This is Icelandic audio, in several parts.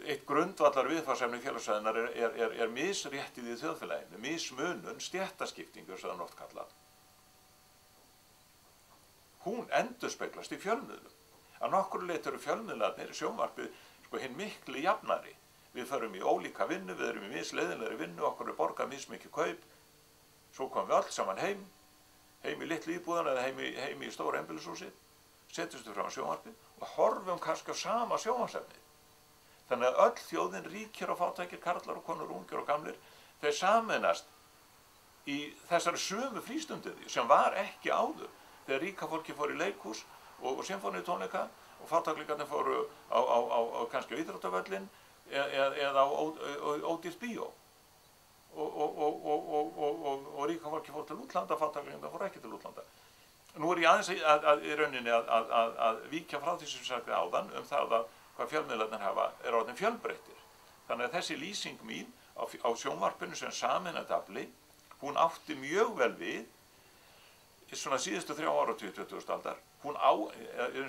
eitt grundvallar viðfangsefni félagsfræðinnar er misréttið í þjóðfélaginu, mismunun, stéttaskiptingu sem það oft kallað. Hún endurspeglast í fjölmiðlum. Að nokkru leyti eru fjölmiðlarnir í sjónvarpið hinn miklu jafnari. Við förum í ólíka vinnu, við erum í misleiðinlegri vinnu, okkur er borgað mismikið kaup. Svo komum við öll saman heim í litlu íbúðan eða heim í stóra einbýlishúsi, setjumst við fram á sjónvarpið og horfum kannski á sama sjónvarpsefni. Þannig að öll þjóðin, ríkir og fátækir, karlar og konur, ungir og gamlir, þeir sameinast í þessari sömu frístundiði sem var ekki áður. Þegar ríka fólki fór í leikhús og sinfóníutónleika og fátæklingarnir fóru á kannski á íþróttavöllinn eða á ódýrt bíó. Og ríka fólki fór til útlanda, fátæklingarnir fór ekki til útlanda. Nú er ég aðeins í rauninni að víkja frá því sem sagði áðan það að hvað fjölmiðlarnir hafa er orðin fjölbreyttir. Þannig að þessi lýsing mín á sjónvarpinu sem sameinandi afli, hún átti mjög vel við svona síðustu 3 áratugi 20. aldar. Hún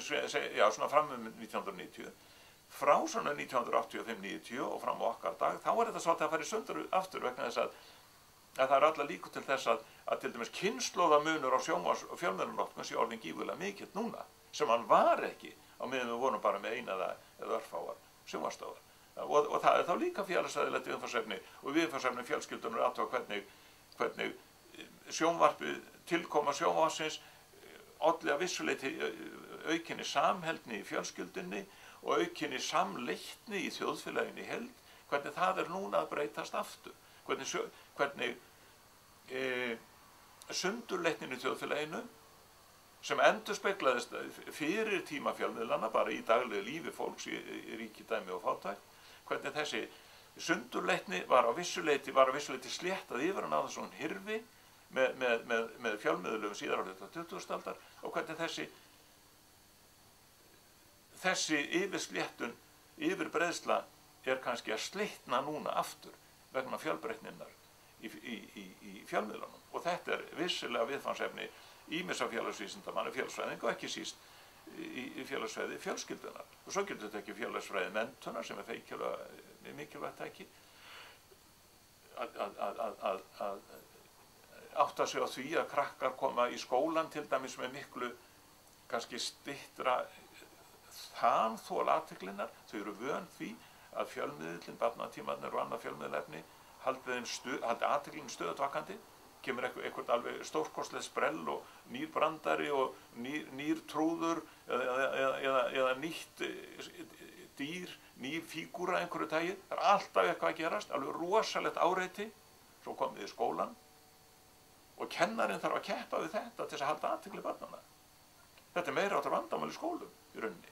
svona fram 1990. Frá svona 1985-90 og fram á okkar dag, þá er þetta svolítið að fara í sundur aftur vegna þess að það er alla líkur til þess að til dæmis kynslóðamunur á og fjölmiðlanotkun sé orðin gífurlega mikill núna, sem hann var ekki á meðan við vorum bara með eina eða örfáar sjónvarpsstöðvar. Og það er þá líka félagsfræðilegt viðfangsefni og viðfangsefni fjölskyldunar að hvernig sjónvarpið, tilkoma sjónvarpsins olli að vissuleyti aukinni samheldni í fjölskyldunni og aukinni samleitni í þjóðfélaginu í heild, hvernig það er núna að breytast aftur, hvernig sundurleitnin í þjóðfélaginu sem endurspeglaðist fyrir tíma fjölmiðlanna bara í daglegu lífi fólks í ríkidæmi og fátækt, hvernig þessi sundurleitni var á vissuleyti sléttað yfir hann á þessum hirfi með fjölmiðlum síðar á hluta 20. aldar og hvernig þessi yfirsléttun, yfirbreiðsla er kannski að slitna núna aftur vegna fjölbreytninnar í fjölmiðlunum. Og þetta er vissilega viðfangsefni ýmissa félagsvísindamanna, félagsfræðinga og ekki síst í félagsfræði fjölskyldunar. Og svo getur þetta ekki félagsfræði menntunar sem er feikilega mikilvægt tæki að átta sig á því að krakkar koma í skólan til dæmis með miklu kannski styttra þanþol athyglinnar. Þau eru vön því að fjölmiðlinn, barnatímarnir og annað fjölmiðlefni haldi athyglinn stöðugt kemur eitthvað alveg stórkostlegt sprell og nýr brandari og nýr trúður eða nýtt dýr, nýr fígúra einhverju tagi. Það er alltaf eitthvað að gerast, alveg rosalegt áreiti. Svo komum við í skólan og kennarinn þarf að keppa við þetta til þess að halda athygli barnanna. Þetta er meira áttar vandamál í skólum í rauninni.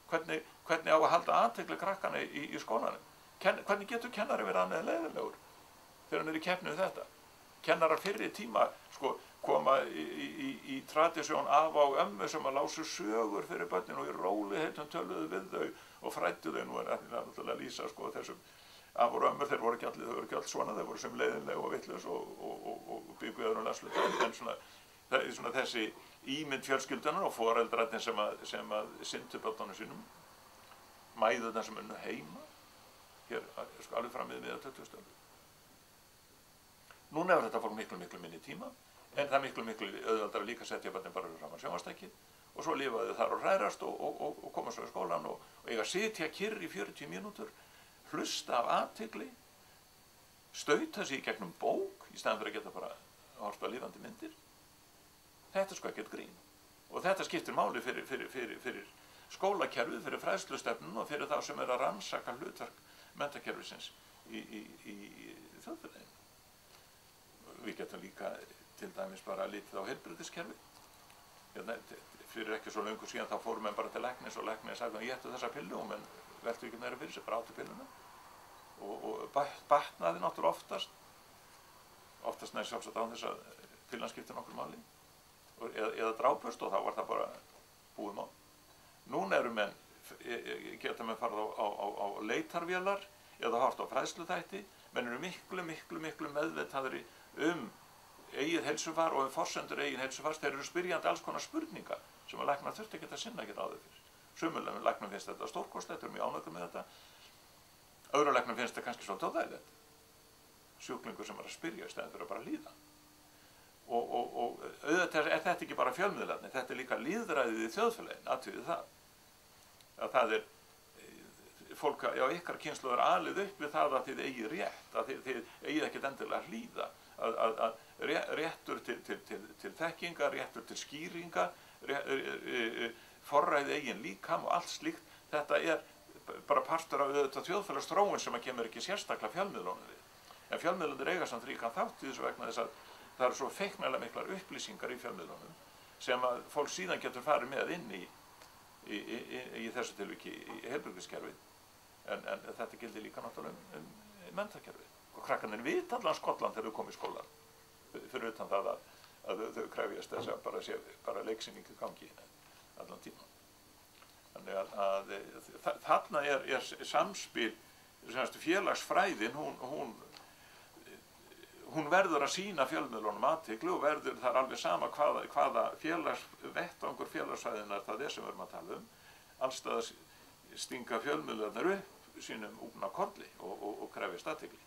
Hvernig á að halda athygli krakkana í skólanum? Hvernig getur kennari verið annað leiðilegur þegar hann er í keppni við þetta? Kennarar fyrri tíma koma í tradisjón afa og ömmu sem að lásu sögur fyrir börnin og í rólegheitum töluðu við þau og fræddu þau. Nú er náttúrulega að lýsa þessum afa og ömmur, þeir voru ekki allir svona, þeir voru sem leiðinleg og vitlaus og byggu öðrum landslutum. En svona þessi ímynd fjölskyldunar og foreldrarnir sem að sinntu börnunum sínum, mæðurnar sem unnu heima, hér alveg fram við miðja 20. öld. Núna hefur þetta fór miklu minni tíma, en það miklu auðveldara líka að setja börnin bara fram á sjónvarpstæki og svo lifa þau þar og hrærast og koma svo í skólan og eiga að sitja kyrr í 40 mínútur, hlusta af athygli, stauta sig í gegnum bók í staðan fyrir að geta bara horft á lifandi myndir. Þetta er ekkert grín. Og þetta skiptir máli fyrir skólakerfið, fyrir fræðslustefnun og fyrir þá sem er að rannsaka hlutverk menntakerfisins í þjóðfélaginu. Við getum líka til dæmis bara litið á heilbrigðiskerfi. Fyrir ekki svo löngu síðan þá fóru menn bara til læknis og læknir sagði að ég ættu þessa pillu og menn veltu ekki meira fyrir sig, bara áttu pilluna. Og batnaði náttúrulega oftast nær sjálfsagt án þess að pillan skipti nokkru máli. Eða drápust og þá var það bara búið mál. Núna geta menn farið á leitarvélar eða hort á fræðsluþætti, menn eru miklu meðvitaðri eigið heilsufar og forsendur eigin heilsufars. Þeir eru spyrjandi alls konar spurninga sem að læknar þurfti ekki að sinna áður fyrir. Sumum læknum finnst þetta stórkostlegt, þeir eru mjög ánægðir með þetta. Öðruleiknum finnst það kannski svolítið óþægilegt. Sjúklingur sem að spyrja í stæðan fyrir að bara líða. Og auðvitað þetta ekki bara fjölmiðlarnir, þetta líka lýðræðið í þjóðfélaginu, athugið það. Að það fólk á ykkar kynslóð alið upp við það að þið eigið rétt, að þið eigið ekkert endilega hlýða, að réttur til þekkinga, réttur til skýringa, forræði eigin líkam og allt slíkt, þetta bara partur af auðvitað þjóðfélagsþróun sem að kemur ekki sérstaklega fjölmiðlunum við. En fjölmiðlunir eiga samt ríkan þátt í þessu vegna þess að það eru svo feiknægilega miklar upplýsingar í fjölmiðlunum sem að fólk síðan getur farið með inn í þessu tilviki í heilbrigðiskerfið. En þetta gildir líka náttúrulega menntakerfið. Og krakkarnir vita allan Skotland þegar þau koma í skólann. Fyrir utan það að þau krefjast þess að bara leiksýning í gangi allan tíma. Þannig að þarna er samspil, félagsfræðin, hún verður að sýna fjölmiðlunum athygli og verður þar alveg sama hvaða vettvangur félagsfræðinar það sem við erum að tala um. Alls staðar stinga fjölmiðlarnir upp sínum úfna kolli og krefjast athygli.